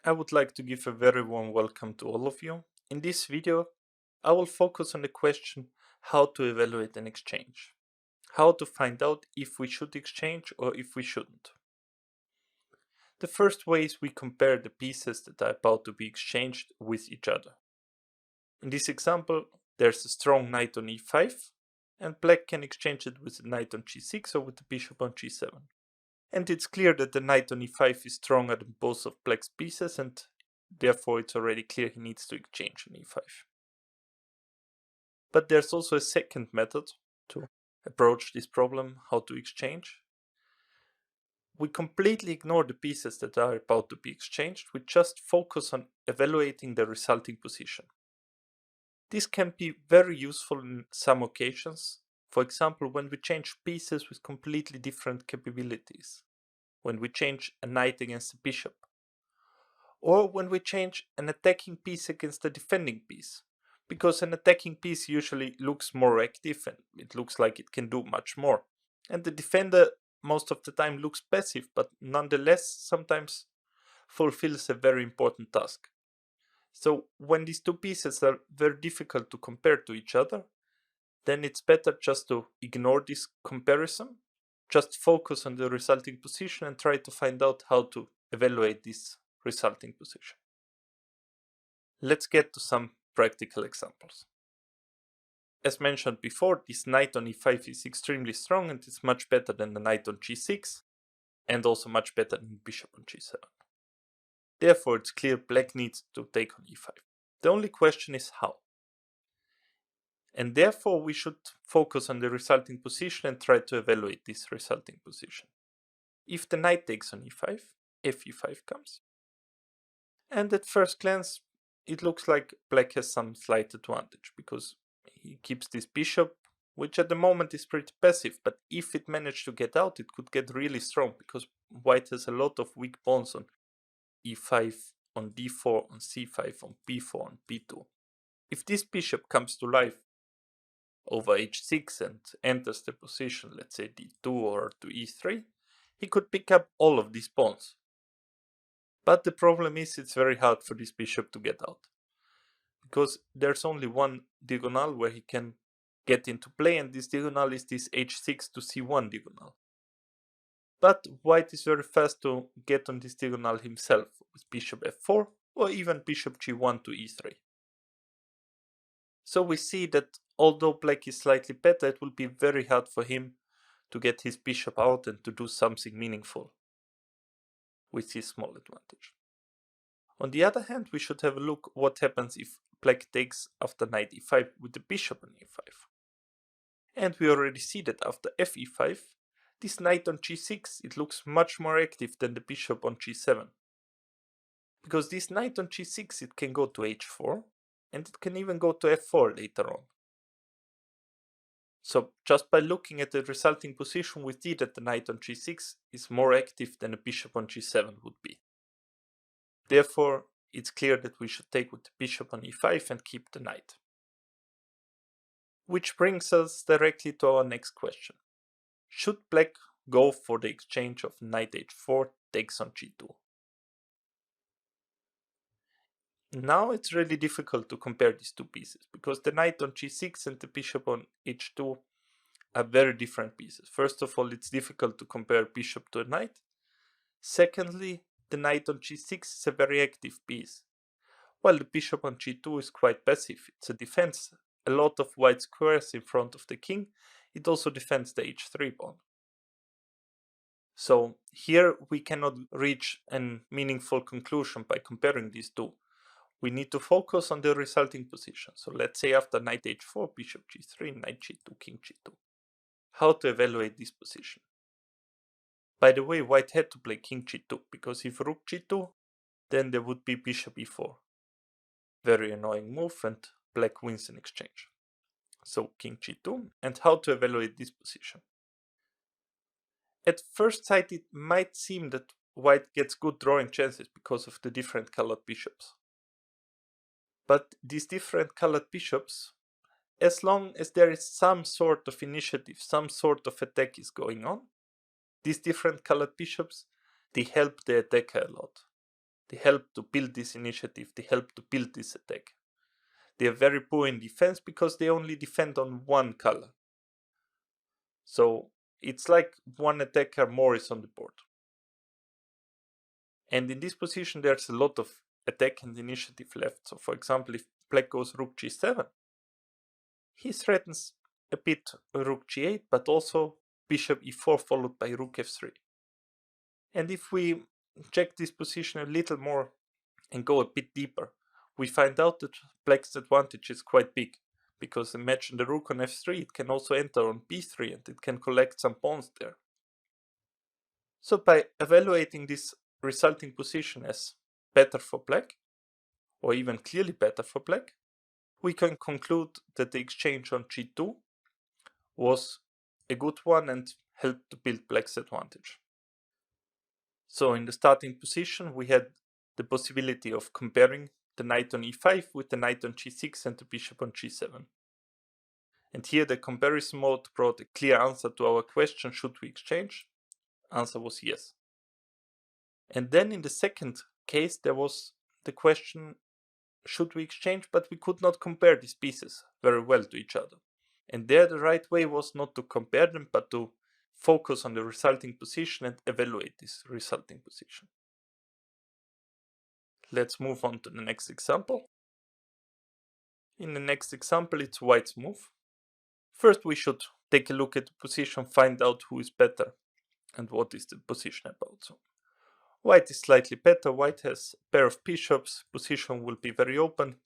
I would like to give a very warm welcome to all of you. In this video, I will focus on the question how to evaluate an exchange. How to find out if we should exchange or if we shouldn't. The first way is we compare the pieces that are about to be exchanged with each other. In this example, there's a strong knight on e5, and black can exchange it with the knight on g6 or with the bishop on g7. And it's clear that the knight on e5 is stronger than both of black's pieces, and therefore it's already clear he needs to exchange on e5. But there's also a second method to approach this problem, how to exchange. We completely ignore the pieces that are about to be exchanged, we just focus on evaluating the resulting position. This can be very useful in some occasions, for example when we change pieces with completely different capabilities, when we change a knight against a bishop, or when we change an attacking piece against a defending piece, because an attacking piece usually looks more active and it looks like it can do much more, and the defender most of the time looks passive but nonetheless sometimes fulfills a very important task. So when these two pieces are very difficult to compare to each other, then it's better just to ignore this comparison, just focus on the resulting position and try to find out how to evaluate this resulting position. Let's get to some practical examples. As mentioned before, this knight on e5 is extremely strong and it's much better than the knight on g6 and also much better than bishop on g7. Therefore, it's clear black needs to take on e5. The only question is how. And therefore, we should focus on the resulting position and try to evaluate this resulting position. If the knight takes on e5, fe5 comes. And at first glance, it looks like black has some slight advantage because he keeps this bishop, which at the moment is pretty passive, but if it managed to get out, it could get really strong because white has a lot of weak pawns on e5, on d4, on c5, on b4, on b2. If this bishop comes to life over h6 and enters the position, let's say d2 or to e3, he could pick up all of these pawns. But the problem is it's very hard for this bishop to get out, because there's only one diagonal where he can get into play, and this diagonal is this h6 to c1 diagonal. But white is very fast to get on this diagonal himself with bishop f4 or even bishop g1 to e3. So we see that although black is slightly better, it will be very hard for him to get his bishop out and to do something meaningful with his small advantage. On the other hand, we should have a look what happens if black takes after knight e5 with the bishop on e5. And we already see that after fe5, this knight on g6, it looks much more active than the bishop on g7. Because this knight on g6, it can go to h4, and it can even go to f4 later on. So just by looking at the resulting position, we see that the knight on g6 is more active than a bishop on g7 would be. Therefore, it's clear that we should take with the bishop on e5 and keep the knight. Which brings us directly to our next question. Should black go for the exchange of knight h4 takes on g2? Now it's really difficult to compare these two pieces, because the knight on g6 and the bishop on h2 are very different pieces. First of all, it's difficult to compare bishop to a knight. Secondly, the knight on g6 is a very active piece, while the bishop on g2 is quite passive. It's a defense. A lot of white squares in front of the king. It also defends the h3 pawn. So here we cannot reach a meaningful conclusion by comparing these two. We need to focus on the resulting position. So let's say after knight h4, bishop g3, knight g2, king g2. How to evaluate this position? By the way, white had to play king g2, because if rook g2, then there would be bishop e4. Very annoying move, and black wins in exchange. So king g2, and how to evaluate this position? At first sight, it might seem that white gets good drawing chances because of the different colored bishops. But these different colored bishops, as long as there is some sort of initiative, some sort of attack is going on, these different colored bishops, they help the attacker a lot. They help to build this initiative, they help to build this attack. They are very poor in defense because they only defend on one color. So it's like one attacker more is on the board. And in this position, there's a lot of attack and initiative left. So for example, if black goes rook g7, he threatens a bit rook g8, but also bishop e4 followed by rook f3. And if we check this position a little more and go a bit deeper, we find out that black's advantage is quite big, because imagine the rook on f3, it can also enter on b3 and it can collect some pawns there. So by evaluating this resulting position as better for black, or even clearly better for black, we can conclude that the exchange on g2 was a good one and helped to build black's advantage. So in the starting position, we had the possibility of comparing the knight on e5 with the knight on g6 and the bishop on g7. And here the comparison mode brought a clear answer to our question, should we exchange? Answer was yes. And then in the second case, there was the question, should we exchange? But we could not compare these pieces very well to each other. And there the right way was not to compare them, but to focus on the resulting position and evaluate this resulting position. Let's move on to the next example. In the next example, it's white's move. First, we should take a look at the position, find out who is better and what is the position about. So, white is slightly better. White has a pair of bishops. Position will be very open.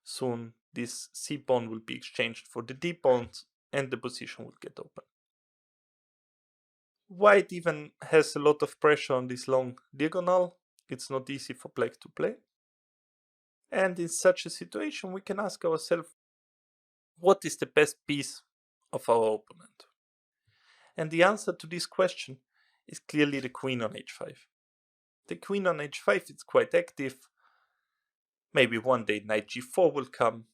Soon, this c pawn will be exchanged for the d pawns and the position will get open. White even has a lot of pressure on this long diagonal. It's not easy for black to play. And in such a situation, we can ask ourselves, what is the best piece of our opponent? And the answer to this question is clearly the queen on h5. The queen on h5 is quite active. Maybe one day knight g4 will come.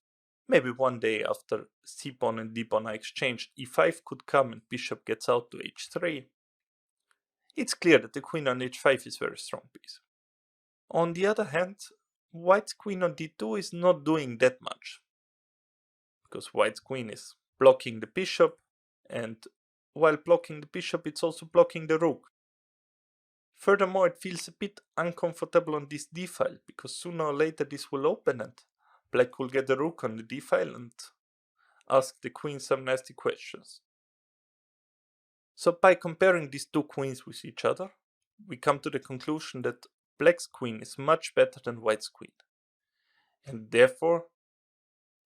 Maybe one day after c pawn and d pawn are exchanged, e5 could come and bishop gets out to h3. It's clear that the queen on h5 is a very strong piece. On the other hand, white's queen on d2 is not doing that much, because white's queen is blocking the bishop, and while blocking the bishop, it's also blocking the rook. Furthermore, it feels a bit uncomfortable on this d file, because sooner or later this will open and black will get the rook on the d file and ask the queen some nasty questions. So by comparing these two queens with each other, we come to the conclusion that black's queen is much better than white's queen. And therefore,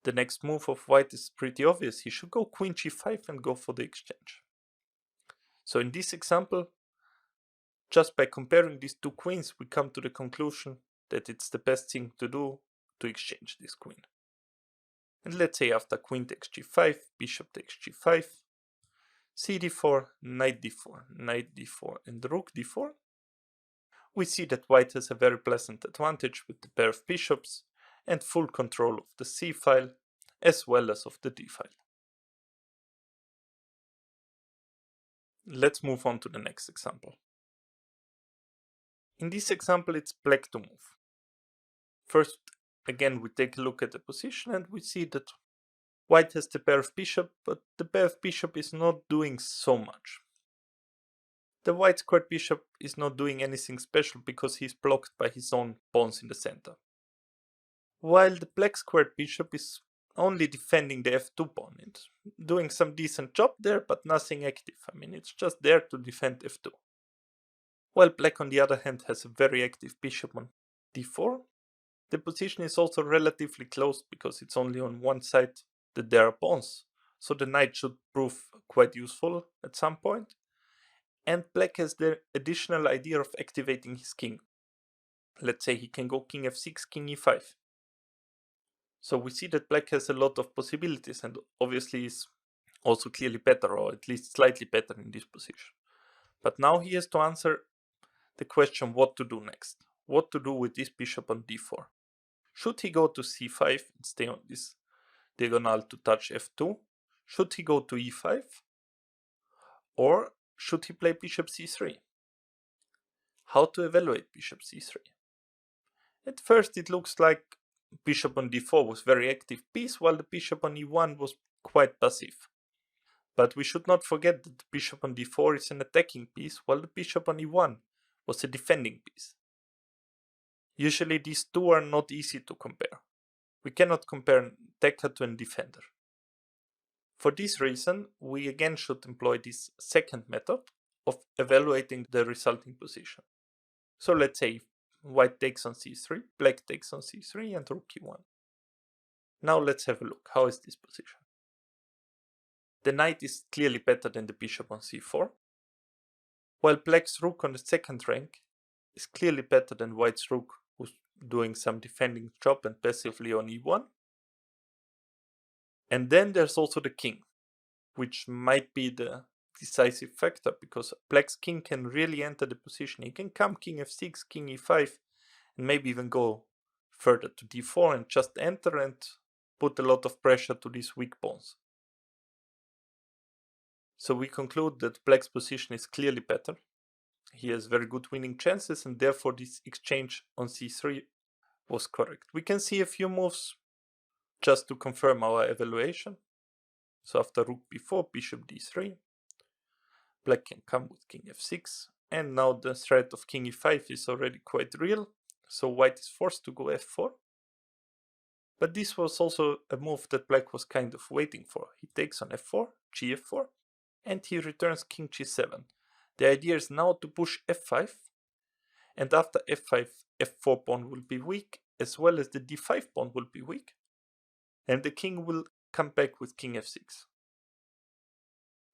the next move of white is pretty obvious. He should go queen g5 and go for the exchange. So in this example, just by comparing these two queens, we come to the conclusion that it's the best thing to do to exchange this queen. And let's say after queen takes g5, bishop takes g5, c d4, knight d4, knight d4, and rook d4, we see that white has a very pleasant advantage with the pair of bishops and full control of the c file as well as of the d file. Let's move on to the next example. In this example, it's black to move. First, again, we take a look at the position and we see that white has the pair of bishop, but the pair of bishop is not doing so much. The white squared bishop is not doing anything special because he's blocked by his own pawns in the center. While the black squared bishop is only defending the f2 pawn and doing some decent job there, but nothing active. I mean, it's just there to defend f2. While black on the other hand has a very active bishop on d4, the position is also relatively close because it's only on one side that there are pawns. So the knight should prove quite useful at some point. And black has the additional idea of activating his king. Let's say he can go king f6, king e5. So we see that black has a lot of possibilities and obviously is also clearly better, or at least slightly better in this position. But now he has to answer the question what to do next. What to do with this bishop on d4. Should he go to c5 and stay on this diagonal to touch f2? Should he go to e5? Or should he play bishop c3? How to evaluate bishop c3? At first it looks like bishop on d4 was very active piece, while the bishop on e1 was quite passive. But we should not forget that the bishop on d4 is an attacking piece, while the bishop on e1 was a defending piece. Usually these two are not easy to compare. We cannot compare an attacker to a defender. For this reason, we again should employ this second method of evaluating the resulting position. So let's say white takes on c3, black takes on c3, and rook e1. Now let's have a look. How is this position? The knight is clearly better than the bishop on c4, while black's rook on the second rank is clearly better than white's rook, who's doing some defending job and passively on e1. And then there's also the king, which might be the decisive factor, because black's king can really enter the position. He can come king f6, king e5, and maybe even go further to d4 and just enter and put a lot of pressure to these weak pawns. So we conclude that black's position is clearly better. He has very good winning chances, and therefore this exchange on c3 was correct. We can see a few moves just to confirm our evaluation. So after rook b4, bishop d3, black can come with king f6, and now the threat of king e5 is already quite real, so white is forced to go f4. But this was also a move that black was kind of waiting for. He takes on f4, gf4, and he returns king g7. The idea is now to push f5, and after f5, f4 pawn will be weak, as well as the d5 pawn will be weak, and the king will come back with king f6.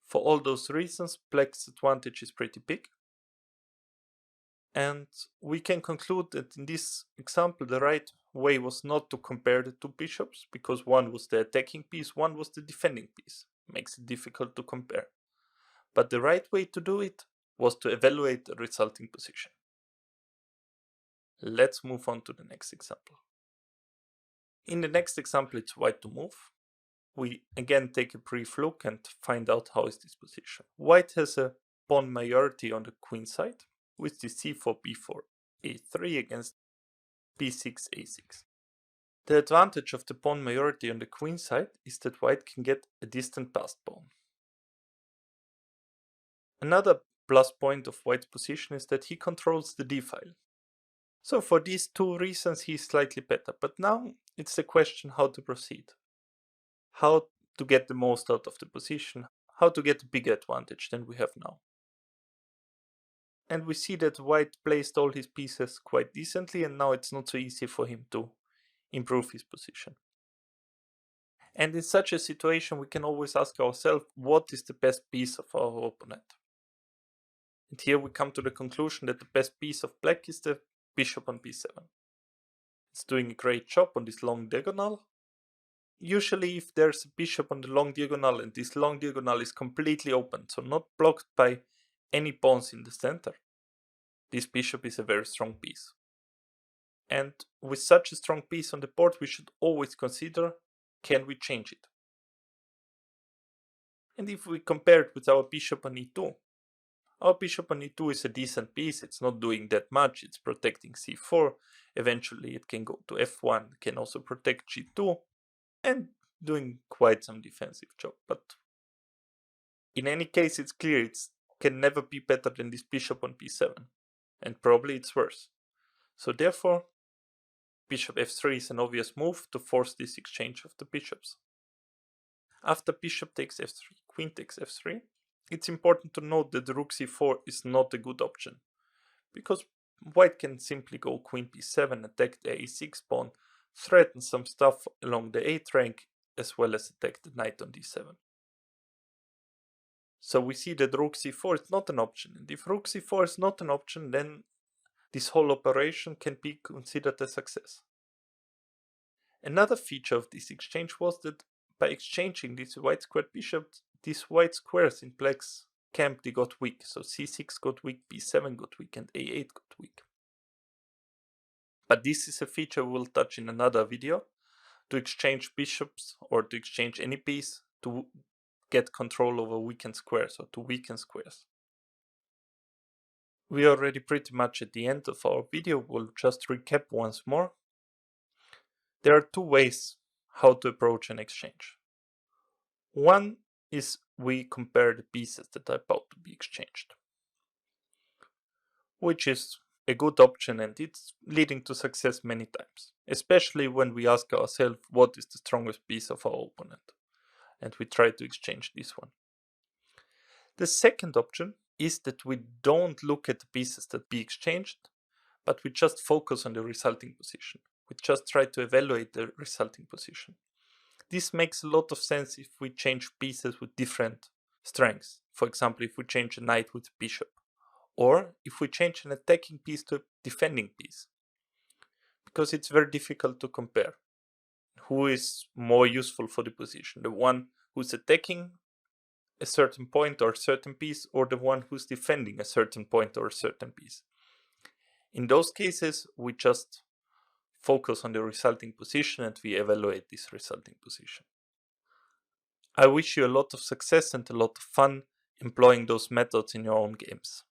For all those reasons, black's advantage is pretty big. And we can conclude that in this example, the right way was not to compare the two bishops, because one was the attacking piece, one was the defending piece. Makes it difficult to compare. But the right way to do it was to evaluate the resulting position. Let's move on to the next example. In the next example, it's white to move. We again take a brief look and find out how is this position. White has a pawn majority on the queen side, with the c4, b4, a3 against b6, a6. The advantage of the pawn majority on the queen side is that white can get a distant passed pawn. Another plus point of white's position is that he controls the d-file. So for these two reasons he is slightly better, but now it's the question how to proceed. How to get the most out of the position, how to get a bigger advantage than we have now. And we see that white placed all his pieces quite decently, and now it's not so easy for him to improve his position. And in such a situation, we can always ask ourselves, what is the best piece of our opponent? And here we come to the conclusion that the best piece of black is the bishop on b7. It's doing a great job on this long diagonal. Usually if there's a bishop on the long diagonal and this long diagonal is completely open, so not blocked by any pawns in the center, this bishop is a very strong piece. And with such a strong piece on the board, we should always consider, can we change it? And if we compare it with our bishop on e2, our bishop on e2 is a decent piece, it's not doing that much, it's protecting c4, eventually it can go to f1, can also protect g2, and doing quite some defensive job. But in any case, it's clear it can never be better than this bishop on b7, and probably it's worse. So therefore, bishop f3 is an obvious move to force this exchange of the bishops. After bishop takes f3, queen takes f3, it's important to note that the rook c4 is not a good option, because white can simply go queen b7, attack the a6 pawn, threaten some stuff along the 8th rank, as well as attack the knight on d7. So we see that rook c4 is not an option, and if rook c4 is not an option, then this whole operation can be considered a success. Another feature of this exchange was that by exchanging these white squared bishops, these white squares in black's camp, they got weak. So c6 got weak, b7 got weak, and a8 got weak. But this is a feature we'll touch in another video, to exchange bishops or to exchange any piece to get control over weakened squares or to weaken squares. We are already pretty much at the end of our video. We'll just recap once more. There are two ways how to approach an exchange. One is we compare the pieces that are about to be exchanged, which is a good option and it's leading to success many times, especially when we ask ourselves what is the strongest piece of our opponent, and we try to exchange this one. The second option is that we don't look at the pieces that be exchanged, but we just focus on the resulting position. We just try to evaluate the resulting position. This makes a lot of sense if we change pieces with different strengths. For example, if we change a knight with a bishop, or if we change an attacking piece to a defending piece, because it's very difficult to compare who is more useful for the position, the one who's attacking a certain point or a certain piece, or the one who's defending a certain point or a certain piece. In those cases, we just focus on the resulting position and we evaluate this resulting position. I wish you a lot of success and a lot of fun employing those methods in your own games.